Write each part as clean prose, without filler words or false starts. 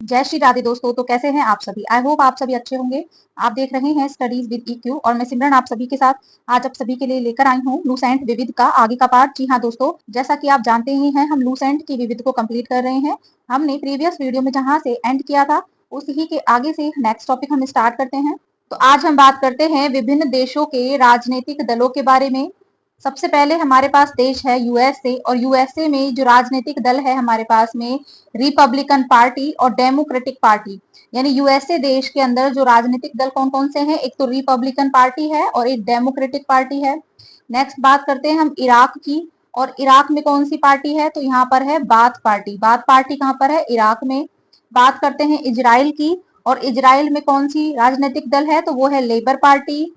जय श्री राधे दोस्तों। तो कैसे हैं आप सभी? आई होप आप सभी अच्छे होंगे। आप देख रहे हैं स्टडीज विद ईक्यू और मैं सिमरन आप सभी के साथ आज आप सभी के लिए लेकर आई हूँ लूसेंट विविध का आगे का पार्ट। जी हाँ दोस्तों, जैसा कि आप जानते ही हैं हम लूसेंट की विविध को कंप्लीट कर रहे हैं। हमने प्रीवियस वीडियो में जहाँ से एंड किया था उसी के आगे से नेक्स्ट टॉपिक हम स्टार्ट करते हैं। तो आज हम बात करते हैं विभिन्न देशों के राजनीतिक दलों के बारे में। सबसे पहले हमारे पास देश है यूएसए और यूएसए में जो राजनीतिक दल है हमारे पास में रिपब्लिकन पार्टी और डेमोक्रेटिक पार्टी। यानी यूएसए देश के अंदर जो राजनीतिक दल कौन कौन से हैं, एक तो रिपब्लिकन पार्टी है और एक डेमोक्रेटिक पार्टी है। नेक्स्ट बात करते हैं हम इराक की, और इराक में कौन सी पार्टी है, तो यहाँ पर है बाथ पार्टी। बाथ पार्टी कहाँ पर है? इराक में। बात करते हैं इजराइल की, और इजराइल में कौन सी राजनीतिक दल है, तो वो है Labour party,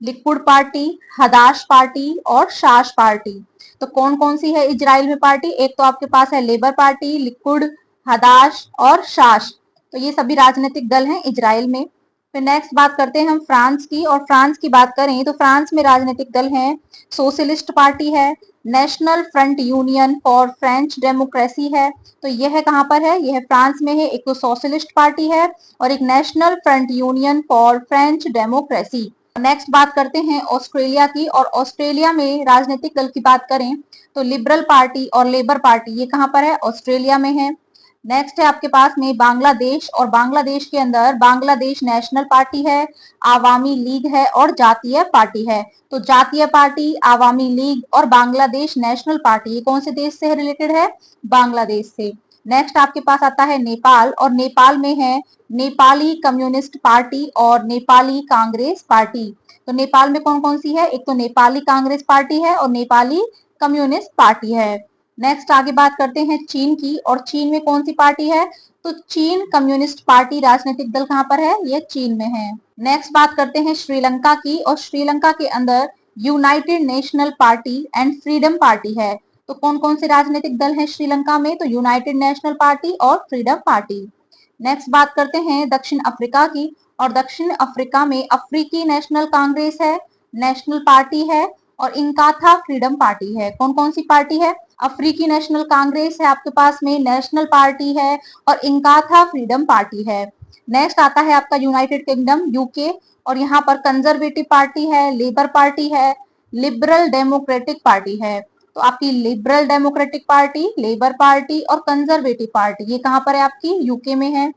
Likud party, Hadash party और शाश पार्टी। तो कौन कौन सी है इजराइल में पार्टी? एक तो आपके पास है लेबर पार्टी, लिक्विड, हदाश और शाश। तो ये सभी राजनीतिक दल हैं इजराइल में। फिर नेक्स्ट बात करते हैं हम फ्रांस की, और फ्रांस की बात करें तो फ्रांस में राजनीतिक दल हैं सोशलिस्ट पार्टी है, national front union for French democracy है। तो यह है कहाँ पर है? यह फ्रांस में है। एक तो सोशलिस्ट पार्टी है और एक national front union for French democracy. Next बात करते हैं ऑस्ट्रेलिया की, और ऑस्ट्रेलिया में राजनीतिक दल की बात करें तो लिबरल पार्टी और लेबर पार्टी, ये कहां पर है? ऑस्ट्रेलिया में है। नेक्स्ट है आपके पास में बांग्लादेश, और बांग्लादेश के अंदर बांग्लादेश नेशनल पार्टी है, आवामी लीग है और जातीय पार्टी है। तो जातीय पार्टी, आवामी लीग और बांग्लादेश नेशनल पार्टी, ये कौन से देश से रिलेटेड है? बांग्लादेश से। नेक्स्ट आपके पास आता है नेपाल, और नेपाल में है नेपाली कम्युनिस्ट पार्टी और नेपाली कांग्रेस पार्टी। तो नेपाल में कौन कौन सी है? एक तो नेपाली कांग्रेस पार्टी है और नेपाली कम्युनिस्ट पार्टी है। नेक्स्ट आगे बात करते हैं चीन की, और चीन में कौन सी पार्टी है? तो चीन कम्युनिस्ट पार्टी राजनीतिक दल कहां पर है? ये चीन में है। नेक्स्ट बात करते हैं श्रीलंका की, और श्रीलंका के अंदर United national party and freedom party है। तो कौन कौन से राजनीतिक दल हैं श्रीलंका में? तो यूनाइटेड नेशनल पार्टी और फ्रीडम पार्टी। नेक्स्ट बात करते हैं दक्षिण अफ्रीका की, और दक्षिण अफ्रीका में अफ्रीकी नेशनल कांग्रेस है, नेशनल पार्टी है और इनकाथा फ्रीडम पार्टी है। कौन कौन सी पार्टी है? अफ्रीकी नेशनल कांग्रेस है आपके पास में, नेशनल पार्टी है और इनकाथा फ्रीडम पार्टी है। नेक्स्ट आता है आपका यूनाइटेड किंगडम यूके, और यहाँ पर कंजर्वेटिव पार्टी है, लेबर पार्टी है, लिबरल डेमोक्रेटिक पार्टी है। तो आपकी liberal democratic party, labour party और कंजर्वेटिव पार्टी, ये कहां पर है? आपकी यूके में है।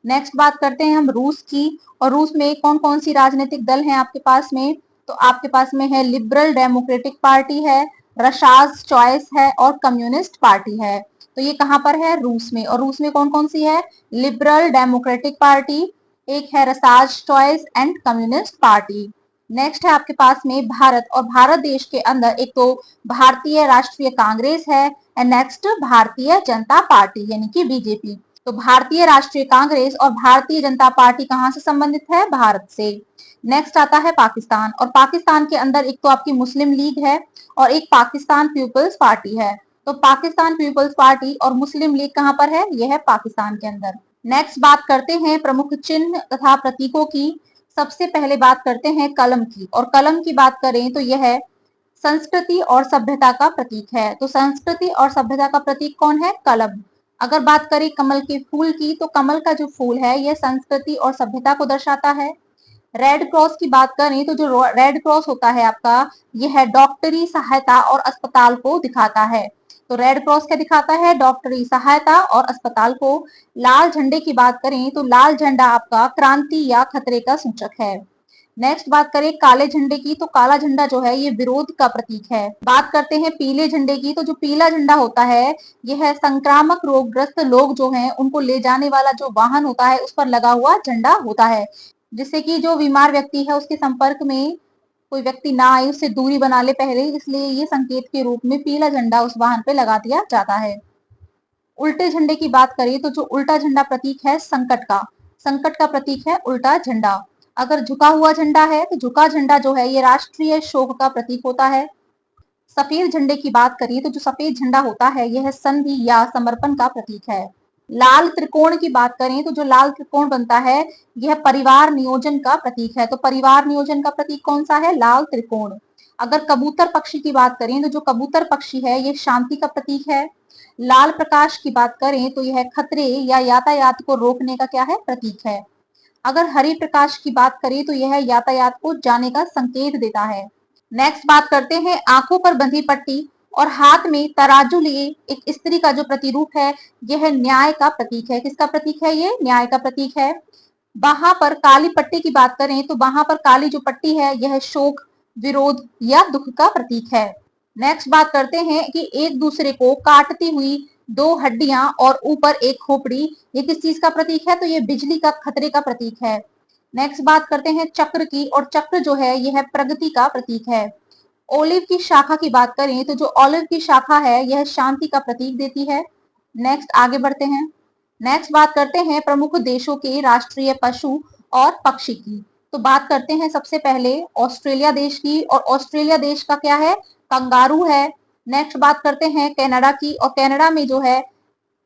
नेक्स्ट बात करते हैं हम रूस की, और रूस में कौन कौन सी राजनीतिक दल हैं आपके पास में? तो आपके पास में है लिबरल डेमोक्रेटिक पार्टी है, रशाज चॉइस है और कम्युनिस्ट पार्टी है। तो ये कहां पर है? रूस में। और रूस में कौन कौन सी है? लिबरल डेमोक्रेटिक पार्टी, एक है रसाज choice and communist party. Next है आपके पास में भारत, और भारत देश के अंदर एक तो भारतीय राष्ट्रीय कांग्रेस है and next Bharatiya Janata party यानी कि बीजेपी। तो भारतीय राष्ट्रीय कांग्रेस और भारतीय जनता पार्टी कहां से संबंधित है? भारत से। नेक्स्ट आता है पाकिस्तान, और पाकिस्तान के अंदर एक तो आपकी मुस्लिम लीग है और एक पाकिस्तान पीपल्स पार्टी है। तो पाकिस्तान पीपल्स पार्टी और मुस्लिम लीग कहां पर है? यह है पाकिस्तान के अंदर। नेक्स्ट बात करते हैं प्रमुख चिन्ह तथा प्रतीकों की। सबसे पहले बात करते हैं कलम की, और कलम की बात करें तो यह संस्कृति और सभ्यता का प्रतीक है। तो संस्कृति और सभ्यता का प्रतीक कौन है? कलम। अगर बात करें कमल के फूल की, तो कमल का जो फूल है यह संस्कृति और सभ्यता को दर्शाता है। रेड क्रॉस की बात करें तो जो रेड क्रॉस होता है आपका, यह डॉक्टरी सहायता और अस्पताल को दिखाता है। तो रेड क्रॉस क्या दिखाता है? डॉक्टरी सहायता और अस्पताल को। लाल झंडे की बात करें तो लाल झंडा आपका क्रांति या खतरे का सूचक है। नेक्स्ट बात करें काले झंडे की, तो काला झंडा जो है ये विरोध का प्रतीक है। बात करते हैं पीले झंडे की, तो जो पीला झंडा होता है यह संक्रामक रोगग्रस्त लोग जो हैं उनको ले जाने वाला जो वाहन होता है उस पर लगा हुआ झंडा होता है, जिससे कि जो बीमार व्यक्ति है उसके संपर्क में कोई व्यक्ति ना आए, उससे दूरी बना ले पहले, इसलिए ये संकेत के रूप में पीला झंडा उस वाहन पे लगा दिया जाता है। उल्टे झंडे की बात करें तो जो उल्टा झंडा प्रतीक है संकट का प्रतीक है उल्टा झंडा। अगर झुका हुआ झंडा है तो झुका झंडा जो है ये राष्ट्रीय शोक का प्रतीक होता है। सफेद झंडे की बात करिए तो जो सफेद झंडा होता है यह संधि या समर्पण का प्रतीक है। लाल त्रिकोण की बात करें तो जो लाल त्रिकोण बनता है यह परिवार नियोजन का प्रतीक है। तो परिवार नियोजन का प्रतीक कौन सा है? लाल त्रिकोण। अगर कबूतर पक्षी की बात करें तो जो कबूतर पक्षी है ये शांति का प्रतीक है। लाल प्रकाश की बात करें तो यह खतरे या यातायात को रोकने का क्या है, प्रतीक है। अगर हरी प्रकाश की बात करें तो यह यातायात को जाने का संकेत देता है। नेक्स्ट बात करते हैं आंखों पर बंधी पट्टी और हाथ में तराजू लिए एक स्त्री का जो प्रतिरूप है, यह न्याय का प्रतीक है। किसका प्रतीक है, ये न्याय का प्रतीक है। वहां पर काली पट्टी की बात करें तो वहां पर काली जो पट्टी है यह शोक, विरोध या दुख का प्रतीक है। नेक्स्ट बात करते हैं कि एक दूसरे को काटती हुई दो हड्डियां और ऊपर एक खोपड़ी, ये किस चीज का प्रतीक है, तो ये बिजली का खतरे का प्रतीक है। नेक्स्ट बात करते हैं चक्र की, और चक्र जो है यह प्रगति का प्रतीक है। ओलिव की शाखा की बात करें तो जो ओलिव की शाखा है यह शांति का प्रतीक देती है। नेक्स्ट आगे बढ़ते हैं। नेक्स्ट बात करते हैं प्रमुख देशों के राष्ट्रीय पशु और पक्षी की। तो बात करते हैं सबसे पहले ऑस्ट्रेलिया देश की, और ऑस्ट्रेलिया देश का क्या है, कंगारू है। नेक्स्ट बात करते हैं कनाडा की, और कनाडा में जो है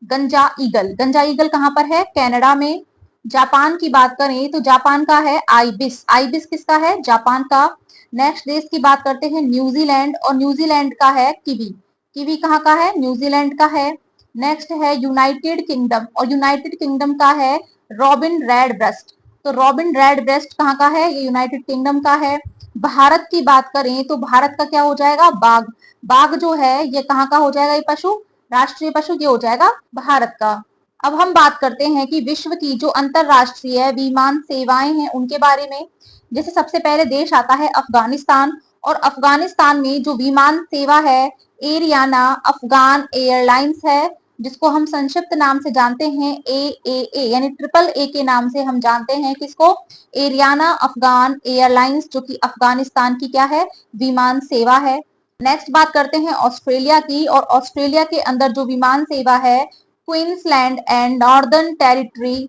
गंजा ईगल। गंजा ईगल कहां पर है, कनाडा में। जापान की बात करें तो जापान का है आइबिस। आइबिस किसका है, जापान का। नेक्स्ट देश की बात करते हैं न्यूजीलैंड, और न्यूजीलैंड का है कीवी। कीवी कहाँ का है, न्यूजीलैंड का है। नेक्स्ट है यूनाइटेड किंगडम, और यूनाइटेड किंगडम का है रॉबिन रेड ब्रेस्ट। तो रॉबिन रेड ब्रेस्ट कहाँ का है, ये यूनाइटेड किंगडम का है। भारत की बात करें तो भारत का क्या हो जाएगा, बाघ। बाघ जो है ये कहाँ का हो जाएगा, ये पशु, राष्ट्रीय पशु ये हो जाएगा भारत का। अब हम बात करते हैं कि विश्व की जो अंतरराष्ट्रीय विमान सेवाएं हैं उनके बारे में। जैसे सबसे पहले देश आता है अफगानिस्तान, और अफगानिस्तान में जो विमान सेवा है एरियाना अफगान एयरलाइंस है, जिसको हम संक्षिप्त नाम से जानते हैं AAA, यानी ट्रिपल ए के नाम से हम जानते हैं किसको, एरियाना अफगान एयरलाइंस, जो कि अफगानिस्तान की क्या है, विमान सेवा है। नेक्स्ट बात करते हैं ऑस्ट्रेलिया की, और ऑस्ट्रेलिया के अंदर जो विमान सेवा है Queensland and Northern Territory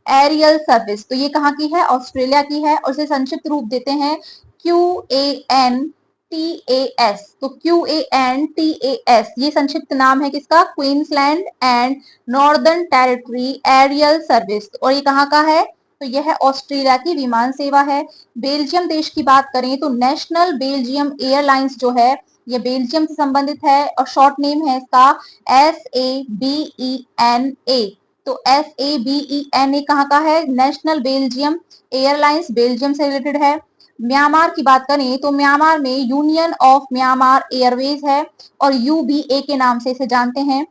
aerial service, तो ये कहाँ की है, ऑस्ट्रेलिया की है, और इसे संक्षिप्त रूप देते हैं QANTAS। तो QANTAS ये संक्षिप्त नाम है किसका, Queensland and Northern Territory aerial service, और ये कहाँ का है, तो यह ऑस्ट्रेलिया की विमान सेवा है। बेल्जियम देश की बात करें तो नेशनल बेल्जियम एयरलाइंस जो है ये बेल्जियम से संबंधित है, और शॉर्ट नेम है इसका SABENA। तो SABENA कहाँ का है, नेशनल बेल्जियम एयरलाइंस, बेल्जियम से रिलेटेड है। म्यांमार की बात करें तो म्यांमार में यूनियन ऑफ म्यांमार एयरवेज है, और UBA के नाम से इसे जानते हैं।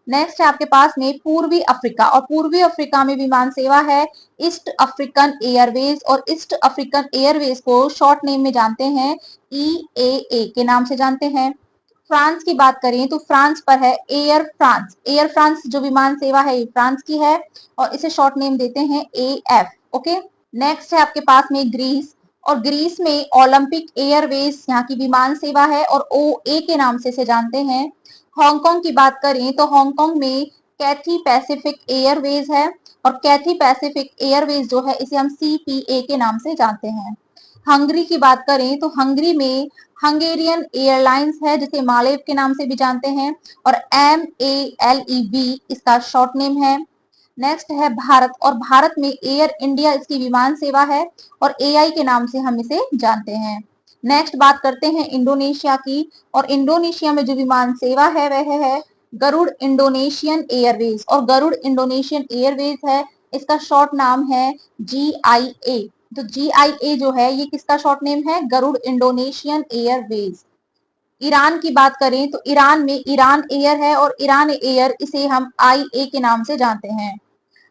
नेक्स्ट है आपके पास में पूर्वी अफ्रीका, और पूर्वी अफ्रीका में विमान सेवा है ईस्ट अफ्रीकन एयरवेज, और ईस्ट अफ्रीकन एयरवेज को शॉर्ट नेम में जानते हैं EAA के नाम से जानते हैं। फ्रांस की बात करें तो फ्रांस पर है एयर फ्रांस। एयर फ्रांस जो विमान सेवा है ये फ्रांस की है, और इसे शॉर्ट नेम देते हैं AF। ओके। नेक्स्ट है आपके पास में ग्रीस, और ग्रीस में ओलंपिक एयरवेज यहाँ की विमान सेवा है, और OA के नाम से इसे जानते हैं। हांगकांग की बात करें तो हांगकांग में कैथी पैसिफिक एयरवेज है, और कैथी पैसिफिक एयरवेज जो है इसे हम CPA के नाम से जानते हैं। हंगरी की बात करें तो हंगरी में हंगेरियन एयरलाइंस है, जिसे मालेव के नाम से भी जानते हैं, और MALEV इसका शॉर्ट नेम है। नेक्स्ट है भारत, और भारत में एयर इंडिया इसकी विमान सेवा है, और AI के नाम से हम इसे जानते हैं। नेक्स्ट बात करते हैं इंडोनेशिया की, और इंडोनेशिया में जो विमान सेवा है वह है गरुड़ इंडोनेशियन एयरवेज, और गरुड़ इंडोनेशियन एयरवेज है इसका शॉर्ट नाम है GIA। तो GIA जो है ये किसका शॉर्ट नेम है, गरुड़ इंडोनेशियन एयरवेज। ईरान की बात करें तो ईरान में ईरान एयर है, और ईरान एयर इसे हम IA के नाम से जानते हैं।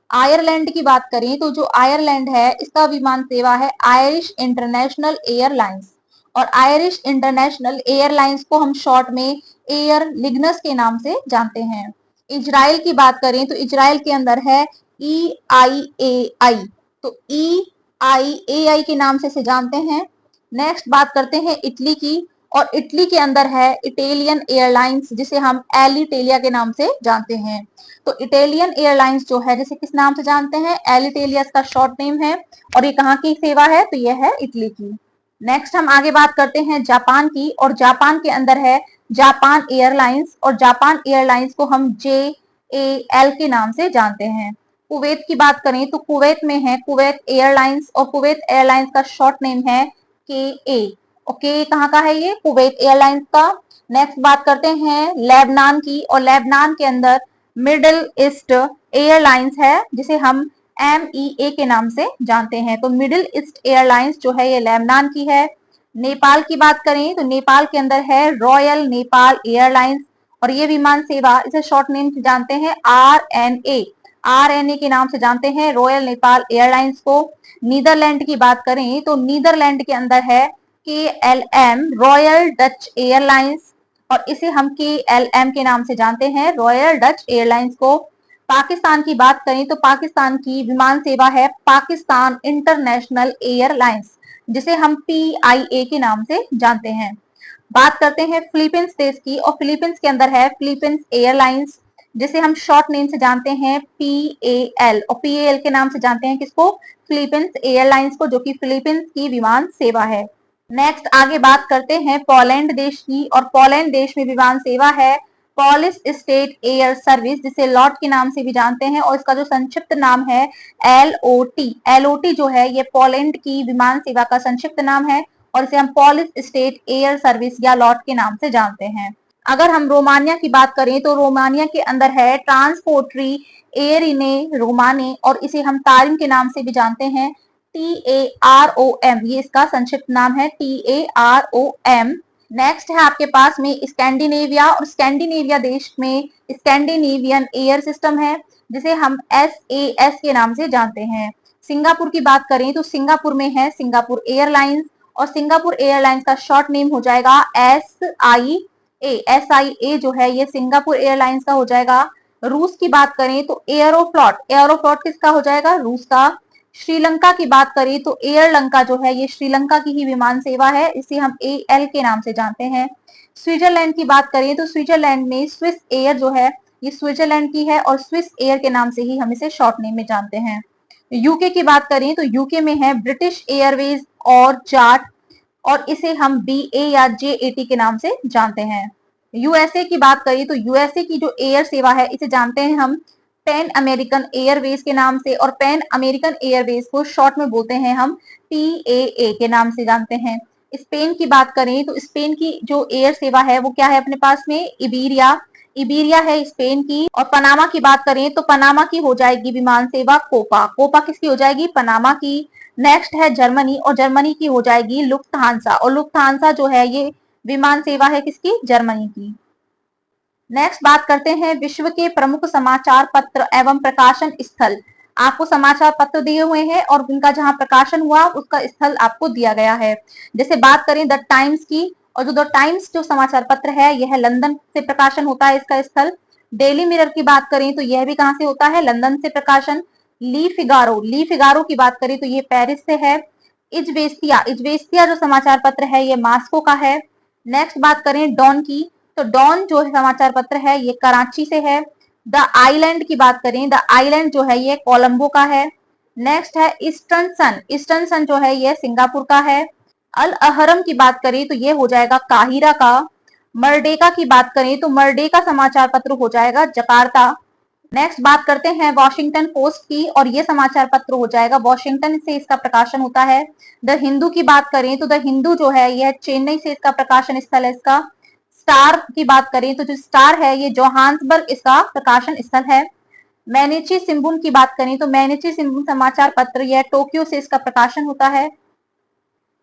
आयरलैंड की बात करें तो जो आयरलैंड है इसका विमान सेवा है आयरिश इंटरनेशनल एयरलाइंस, और आयरिश इंटरनेशनल एयरलाइंस को हम शॉर्ट में एयर लिग्नस के नाम से जानते हैं। इजराइल की बात करें तो इजराइल के अंदर है EIAI, तो EIAI के नाम से इसे जानते हैं। नेक्स्ट बात करते हैं इटली की, और इटली के अंदर है इटालियन एयरलाइंस, जिसे हम एलिटेलिया के नाम से जानते हैं। तो इटालियन एयरलाइंस जो है जिसे किस नाम से जानते हैं, एलिटेलिया का शॉर्ट नेम है, और ये कहाँ की सेवा है, तो ये है इटली की। नेक्स्ट हम आगे बात करते हैं जापान की, और जापान के अंदर है जापान एयरलाइंस, और जापान एयरलाइंस को हम JAL के नाम से जानते हैं। कुवैत की बात करें तो कुवैत में है कुवैत एयरलाइंस, और कुवैत एयरलाइंस का शॉर्ट नेम है KA, ओके, कहाँ का है ये? कुवैत एयरलाइंस का। नेक्स्ट बात करते हैं लेबनान की, और लेबनान के अंदर मिडिल ईस्ट एयरलाइंस है जिसे हम MEA के नाम से जानते हैं। तो मिडिल ईस्ट एयरलाइंस जो है ये लेबनान की है। नेपाल की बात करें तो नेपाल के अंदर है रॉयल नेपाल एयरलाइंस, और ये विमान सेवा इसे शॉर्ट नेम से जानते हैं RNA के नाम से जानते हैं, रॉयल नेपाल एयरलाइंस को। नीदरलैंड की बात करें तो नीदरलैंड के अंदर है KLM रॉयल डच एयरलाइंस, और इसे हम KLM के नाम से जानते हैं, रॉयल डच एयरलाइंस को। पाकिस्तान की बात करें तो पाकिस्तान की विमान सेवा है पाकिस्तान इंटरनेशनल एयरलाइंस, जिसे हम PIA के नाम से जानते हैं। बात करते हैं फिलीपींस देश की, और फिलीपींस के अंदर है फिलीपींस एयरलाइंस, जिसे हम शॉर्ट नेम से जानते हैं PAL, और PAL के नाम से जानते हैं किसको? फिलीपींस एयरलाइंस को, जो कि फिलीपींस की विमान सेवा है। नेक्स्ट आगे बात करते हैं पोलैंड देश की, और पोलैंड देश में विमान सेवा है पॉलिश स्टेट एयर सर्विस, जिसे लॉट के नाम से भी जानते हैं, और इसका जो संक्षिप्त नाम है LOT जो है ये पोलैंड की विमान सेवा का संक्षिप्त नाम है, और इसे हम पॉलिश स्टेट एयर सर्विस या लॉट के नाम से जानते हैं। अगर हम रोमानिया की बात करें तो रोमानिया के अंदर है ट्रांसपोर्टरी एयरिने रोमाने, और इसे हम तारिम के नाम से भी जानते हैं, TAROM, ये इसका संक्षिप्त नाम है, TAROM। नेक्स्ट है आपके पास में स्कैंडिनेविया, और स्कैंडिनेविया देश में स्कैंडिनेवियन एयर सिस्टम है, जिसे हम SAS के नाम से जानते हैं। सिंगापुर की बात करें तो सिंगापुर में है सिंगापुर एयरलाइंस, और सिंगापुर एयरलाइंस का शॉर्ट नेम हो जाएगा SIA जो है ये सिंगापुर एयरलाइंस का हो जाएगा। रूस की बात करें तो एयरोफ्लॉट किसका हो जाएगा? रूस का। श्रीलंका की बात करें तो एयर लंका जो है ये श्रीलंका की ही विमान सेवा है, इसे हम AL के नाम से जानते हैं। स्विट्जरलैंड की बात करें तो स्विट्जरलैंड में स्विस एयर जो है ये स्विट्जरलैंड की है, और स्विस एयर के नाम से ही हम इसे शॉर्ट नेम में जानते हैं। यूके की बात करें तो यूके में है ब्रिटिश एयरवेज और जाट, और इसे हम BA या JAT के नाम से जानते हैं। USA की बात करें तो USA की जो एयर सेवा है इसे जानते हैं हम पैन अमेरिकन एयरवेज के नाम से, और पैन अमेरिकन एयरवेज को शॉर्ट में बोलते हैं हम PAA के नाम से जानते हैं। स्पेन की बात करें तो स्पेन की जो एयर सेवा है वो क्या है अपने पास में? इबीरिया है स्पेन की। और पनामा की बात करें तो पनामा की हो जाएगी विमान सेवा कोपा किसकी हो जाएगी? पनामा की। नेक्स्ट है जर्मनी, और जर्मनी की हो जाएगी लुफ्थहांसा, और लुफ्थहांसा जो है ये विमान सेवा है किसकी? जर्मनी की। नेक्स्ट बात करते हैं विश्व के प्रमुख समाचार पत्र एवं प्रकाशन स्थल। आपको समाचार पत्र दिए हुए हैं और उनका जहां प्रकाशन हुआ उसका स्थल आपको दिया गया है। जैसे बात करें द टाइम्स की, और जो द टाइम्स जो समाचार पत्र है यह लंदन से प्रकाशन होता है इसका स्थल। डेली मिरर की बात करें तो यह भी कहां से होता है? लंदन से प्रकाशन। ली फिगारो की बात करें तो ये पेरिस से है। इजवेस्तिया जो समाचार पत्र है ये मास्को का है। नेक्स्ट बात करें डॉन की, तो डॉन जो समाचार पत्र है ये कराची से है। द आइलैंड की बात करें, द आइलैंड जो है ये कोलंबो का है। नेक्स्ट है ईस्टर्न सन जो है ये सिंगापुर का है। अल अहरम की बात करें तो ये हो जाएगा काहिरा का। मर्डेका की बात करें तो मर्डेका समाचार पत्र हो जाएगा जकार्ता। नेक्स्ट बात करते हैं वॉशिंगटन पोस्ट की, और ये समाचार पत्र हो जाएगा वॉशिंगटन से इसका प्रकाशन होता है। द हिंदू की बात करें तो द हिंदू जो है यह चेन्नई से इसका प्रकाशन स्थल है इसका। स्टार की बात करें तो जो स्टार है ये जोहान्सबर्ग इसका प्रकाशन स्थल है। मैनेची सिम्बुन की बात करें तो मैनेची सिम्बुन समाचार पत्र यह टोक्यो से इसका प्रकाशन होता है।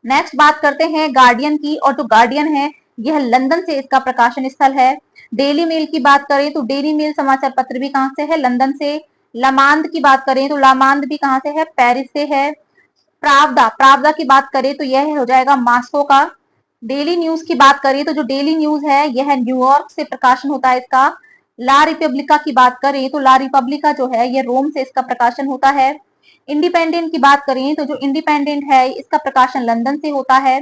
नेक्स्ट बात करते हैं गार्डियन की, और जो गार्डियन है यह लंदन से इसका प्रकाशन स्थल है। डेली मेल की बात करें तो डेली मेल समाचार पत्र भी कहां से है? लंदन से। लामांद की बात करें तो लामांद भी कहां से है? पेरिस से है। प्रावदा की बात करें तो यह हो जाएगा मास्को का। डेली न्यूज की बात करें तो जो डेली न्यूज है यह न्यूयॉर्क से प्रकाशन होता है इसका। ला रिपब्लिका की बात करें तो ला रिपब्लिका जो है ये रोम से इसका प्रकाशन होता है। इंडिपेंडेंट की बात करें तो जो इंडिपेंडेंट है इसका प्रकाशन लंदन से होता है।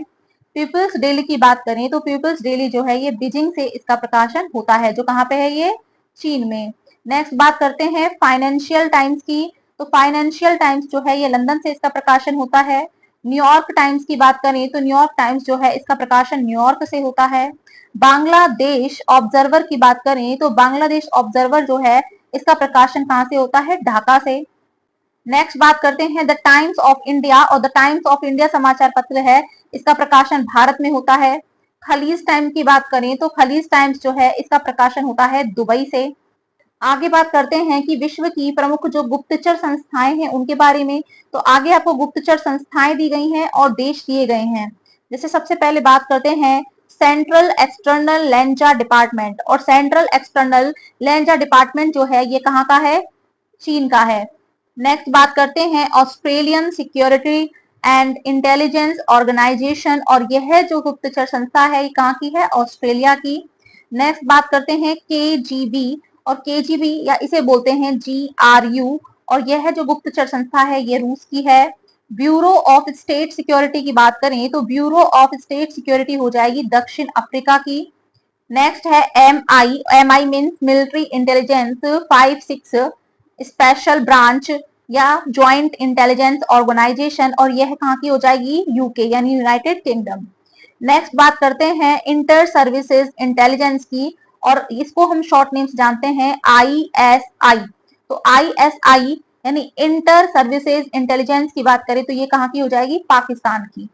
पीपल्स डेली की बात करें तो पीपल्स डेली जो है ये बीजिंग से इसका प्रकाशन होता है, जो कहाँ पे है? ये चीन में। नेक्स्ट बात करते हैं फाइनेंशियल टाइम्स की, तो फाइनेंशियल टाइम्स जो है ये लंदन से इसका प्रकाशन होता है। न्यूयॉर्क टाइम्स की बात करें तो न्यूयॉर्क टाइम्स जो है इसका प्रकाशन न्यूयॉर्क से होता है। बांग्लादेश ऑब्जर्वर की बात करें तो बांग्लादेश ऑब्जर्वर जो है इसका प्रकाशन कहाँ से होता है? ढाका से। नेक्स्ट बात करते हैं द टाइम्स ऑफ इंडिया, और द टाइम्स ऑफ इंडिया समाचार पत्र है, इसका प्रकाशन भारत में होता है। खलीज टाइम की बात करें तो खलीज टाइम्स जो है इसका प्रकाशन होता है दुबई से। आगे बात करते हैं कि विश्व की प्रमुख जो गुप्तचर संस्थाएं हैं उनके बारे में। तो आगे आपको गुप्तचर संस्थाएं दी गई हैं और देश दिए गए हैं। जैसे सबसे पहले बात करते हैं सेंट्रल एक्सटर्नल लेंजा डिपार्टमेंट, और सेंट्रल एक्सटर्नल लेंजा डिपार्टमेंट जो है ये कहाँ का है, चीन का है। नेक्स्ट बात करते हैं Australian security and intelligence organisation, और यह जो गुप्तचर संस्था है ये कहाँ की है, ऑस्ट्रेलिया की। नेक्स्ट बात करते हैं केजीबी, और केजीबी या इसे बोलते हैं जीआरयू, और यह जो गुप्तचर संस्था है ये रूस की है। ब्यूरो ऑफ स्टेट सिक्योरिटी की बात करें तो ब्यूरो ऑफ स्टेट सिक्योरिटी हो जाएगी दक्षिण अफ्रीका की। नेक्स्ट है M I means military intelligence 5-6 special branch या ज्वाइंट इंटेलिजेंस ऑर्गेनाइजेशन, और यह कहाँ की हो जाएगी, यूके यानी यूनाइटेड किंगडम। नेक्स्ट बात करते हैं इंटर सर्विसेज इंटेलिजेंस की, और इसको हम शॉर्ट नेम से जानते हैं आईएसआई। तो आईएसआई यानी इंटर सर्विसेज इंटेलिजेंस की बात करें तो ये कहाँ की हो जाएगी, पाकिस्तान की।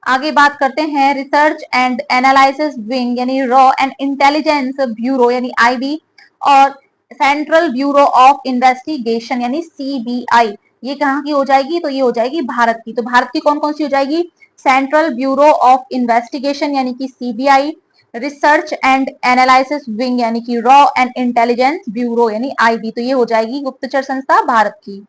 आगे बात करते हैं रिसर्च एंड एनालिसिस विंग यानी रॉ एंड इंटेलिजेंस ब्यूरो यानी आईबी, और सेंट्रल ब्यूरो ऑफ इन्वेस्टिगेशन यानी सीबीआई, ये कहाँ की हो जाएगी, तो ये हो जाएगी भारत की। तो भारत की कौन कौन सी हो जाएगी, सेंट्रल ब्यूरो ऑफ इन्वेस्टिगेशन यानी कि CBI, research and analysis wing यानी कि रॉ एंड इंटेलिजेंस ब्यूरो यानी आईबी, तो ये हो जाएगी गुप्तचर संस्था भारत की।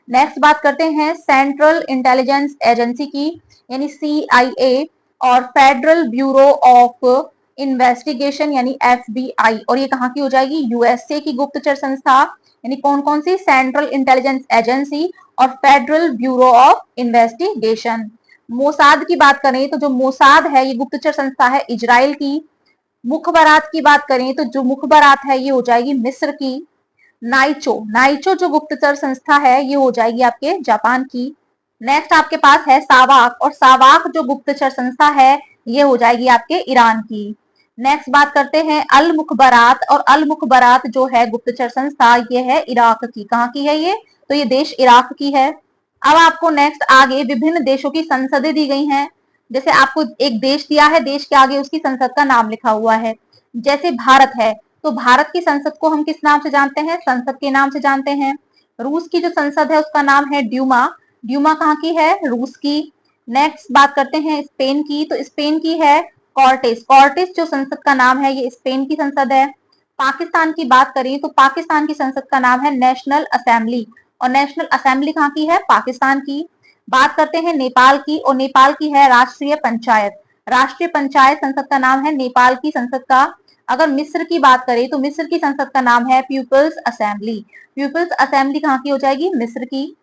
नेक्स्ट बात करते हैं सेंट्रल इंटेलिजेंस एजेंसी की यानी CIA, और फेडरल ब्यूरो ऑफ इन्वेस्टिगेशन यानी FBI, और ये कहाँ की हो जाएगी, यूएसए की गुप्तचर संस्था यानी कौन कौन सी, सेंट्रल इंटेलिजेंस एजेंसी और federal bureau of investigation. Mossad की बात करें तो जो मोसाद है ये गुप्तचर संस्था है इजराइल की। मुखबरात की बात करें तो जो मुखबरात है ये हो जाएगी मिस्र की। नाइचो नाइचो जो गुप्तचर संस्था है ये हो जाएगी आपके जापान की। नेक्स्ट आपके पास है सावाक, और सावाक जो गुप्तचर संस्था है ये हो जाएगी आपके ईरान की। नेक्स्ट बात करते हैं अल मुखबरात, और अल मुखबरात जो है गुप्तचर संस्था ये है इराक की। कहाँ की है ये, तो ये देश इराक की है। अब आपको नेक्स्ट आगे विभिन्न देशों की संसदें दी गई हैं। जैसे आपको एक देश दिया है, देश के आगे उसकी संसद का नाम लिखा हुआ है। जैसे भारत है तो भारत की संसद को हम किस नाम से जानते हैं, संसद के नाम से जानते हैं। रूस की जो संसद है उसका नाम है ड्यूमा। ड्यूमा कहाँ की है, रूस की। नेक्स्ट बात करते हैं स्पेन की, तो स्पेन की है कॉर्टेस। कॉर्टेस जो संसद का नाम है ये स्पेन की संसद है। पाकिस्तान की बात करें तो पाकिस्तान की संसद का नाम है नेशनल असेंबली, और नेशनल असेंबली कहाँ की है, पाकिस्तान की। बात करते हैं नेपाल की, और नेपाल की है राष्ट्रीय पंचायत। राष्ट्रीय पंचायत संसद का नाम है नेपाल की संसद का। अगर मिस्र की बात करें तो मिस्र की संसद का नाम है पीपल्स असेंबली। पीपल्स असेंबली कहाँ की हो जाएगी, मिस्र की।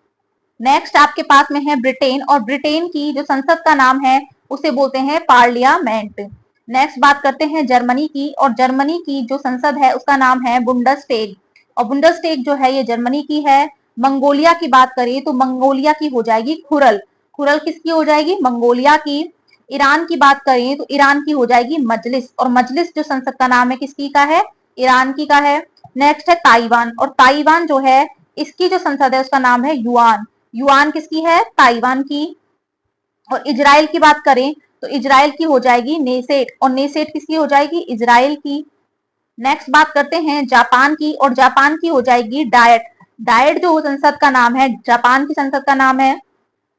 नेक्स्ट आपके पास में है ब्रिटेन, और ब्रिटेन की जो संसद का नाम है उसे बोलते हैं पार्लियामेंट। नेक्स्ट बात करते हैं जर्मनी की, और जर्मनी की जो संसद है उसका नाम है बुंडसटेग, और बुंडसटेग जो है ये जर्मनी की है। मंगोलिया की बात करें तो मंगोलिया की हो जाएगी खुरल। खुरल किसकी हो जाएगी, मंगोलिया की। ईरान की बात करें तो ईरान की हो जाएगी मजलिस, और मजलिस जो संसद का नाम है किसकी का है, ईरान की का है। नेक्स्ट है ताइवान, और ताइवान जो है इसकी जो संसद है उसका नाम है युआन। युआन किसकी है, ताइवान की। और इजराइल की बात करें तो इजराइल की हो जाएगी नेसेट, और नेसेट किसकी हो जाएगी, इजराइल की। नेक्स्ट बात करते हैं जापान की, और जापान की हो जाएगी डायट। डायट जो संसद का नाम है जापान की संसद का नाम है।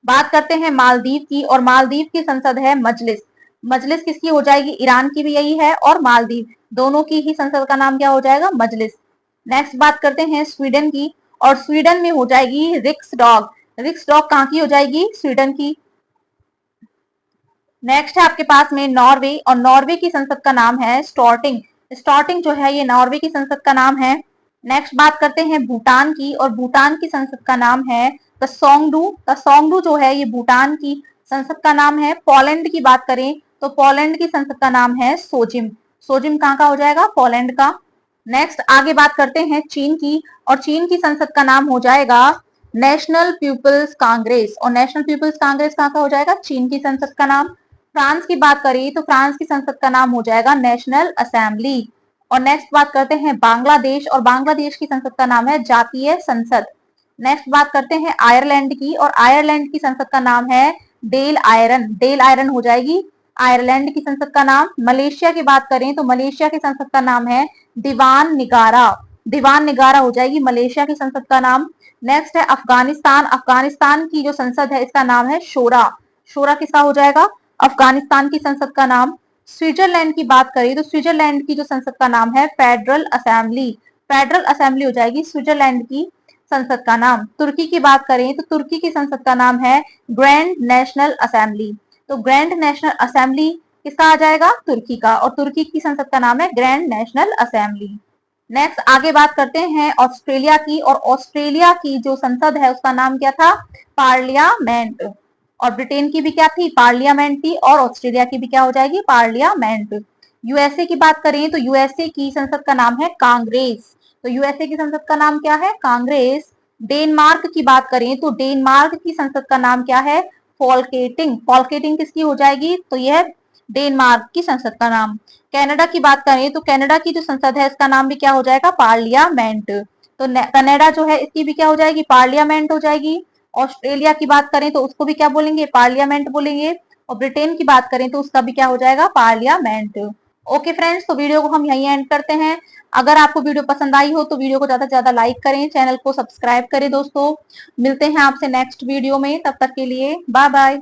बात करते हैं मालदीव की, और मालदीव की संसद है मजलिस। मजलिस किसकी हो जाएगी, ईरान की भी यही है, और मालदीव दोनों की ही संसद का नाम क्या हो जाएगा, मजलिस। नेक्स्ट बात करते हैं स्वीडन की, और स्वीडन में हो जाएगी रिक्सडॉग। रिक्सडॉग कहाँ की हो जाएगी, स्वीडन की। नेक्स्ट है आपके पास में नॉर्वे, और नॉर्वे की संसद का नाम है स्टॉर्टिंग। स्टॉर्टिंग जो है ये नॉर्वे की संसद का नाम है। नेक्स्ट बात करते हैं भूटान की, और भूटान की संसद का नाम है तसोंगडू। तसोंगडू जो है ये भूटान की संसद का नाम है। पोलैंड की बात करें तो पोलैंड की संसद का नाम है सोजिम। सोजिम कहाँ का हो जाएगा, पोलैंड का। नेक्स्ट आगे बात करते हैं चीन की, और चीन की संसद का नाम हो जाएगा नेशनल पीपल्स कांग्रेस, और नेशनल पीपल्स कांग्रेस कहाँ का हो जाएगा, चीन की संसद का नाम। फ्रांस की बात करें तो फ्रांस की संसद का नाम हो जाएगा नेशनल असेंबली। और नेक्स्ट बात करते हैं बांग्लादेश, और बांग्लादेश की संसद का नाम है जातीय संसद। नेक्स्ट बात करते हैं आयरलैंड की, और आयरलैंड की संसद का नाम है डेल आयरन। डेल आयरन हो जाएगी आयरलैंड की संसद का नाम। मलेशिया की बात करें तो मलेशिया की संसद का नाम है दीवान निगारा। दीवान निगारा हो जाएगी मलेशिया की संसद का नाम। नेक्स्ट है अफगानिस्तान। अफगानिस्तान की जो संसद है इसका नाम है शोरा। शोरा किसका हो जाएगा? अफगानिस्तान की संसद का नाम। स्विट्जरलैंड की बात करें तो स्विट्जरलैंड की जो संसद का नाम है फेडरल असेंबली। फेडरल असेंबली हो जाएगी स्विट्जरलैंड की संसद का नाम। तुर्की की बात करें तो तुर्की की संसद का नाम है ग्रैंड नेशनल असेंबली। तो ग्रैंड नेशनल असेंबली किसका आ जाएगा? तुर्की का, और तुर्की की संसद का नाम है ग्रैंड नेशनल असेंबली। नेक्स्ट आगे बात करते हैं ऑस्ट्रेलिया की, और ऑस्ट्रेलिया की जो संसद है उसका नाम क्या था? पार्लियामेंट। और ब्रिटेन की भी क्या थी? पार्लियामेंट थी। और ऑस्ट्रेलिया की भी क्या हो जाएगी? पार्लियामेंट। यूएसए की बात करें तो यूएसए की संसद का नाम है कांग्रेस। तो यूएसए की संसद का नाम क्या है? कांग्रेस। डेनमार्क की बात करें तो डेनमार्क की संसद का नाम क्या है? फॉलकेटिंग। फॉलकेटिंग किसकी हो जाएगी? तो यह डेनमार्क की संसद का नाम। कनाडा की बात करें तो कनाडा की जो संसद है इसका नाम भी क्या हो जाएगा? पार्लियामेंट। तो कनाडा जो है इसकी भी क्या हो जाएगी? पार्लियामेंट हो जाएगी। ऑस्ट्रेलिया की बात करें तो उसको भी क्या बोलेंगे? पार्लियामेंट बोलेंगे। और ब्रिटेन की बात करें तो उसका भी क्या हो जाएगा? पार्लियामेंट। ओके फ्रेंड्स, तो वीडियो को हम यहीं एंड करते हैं। अगर आपको वीडियो पसंद आई हो तो वीडियो को ज्यादा से ज्यादा लाइक करें, चैनल को सब्सक्राइब करें दोस्तों। मिलते हैं आपसे नेक्स्ट वीडियो में, तब तक के लिए बाय बाय।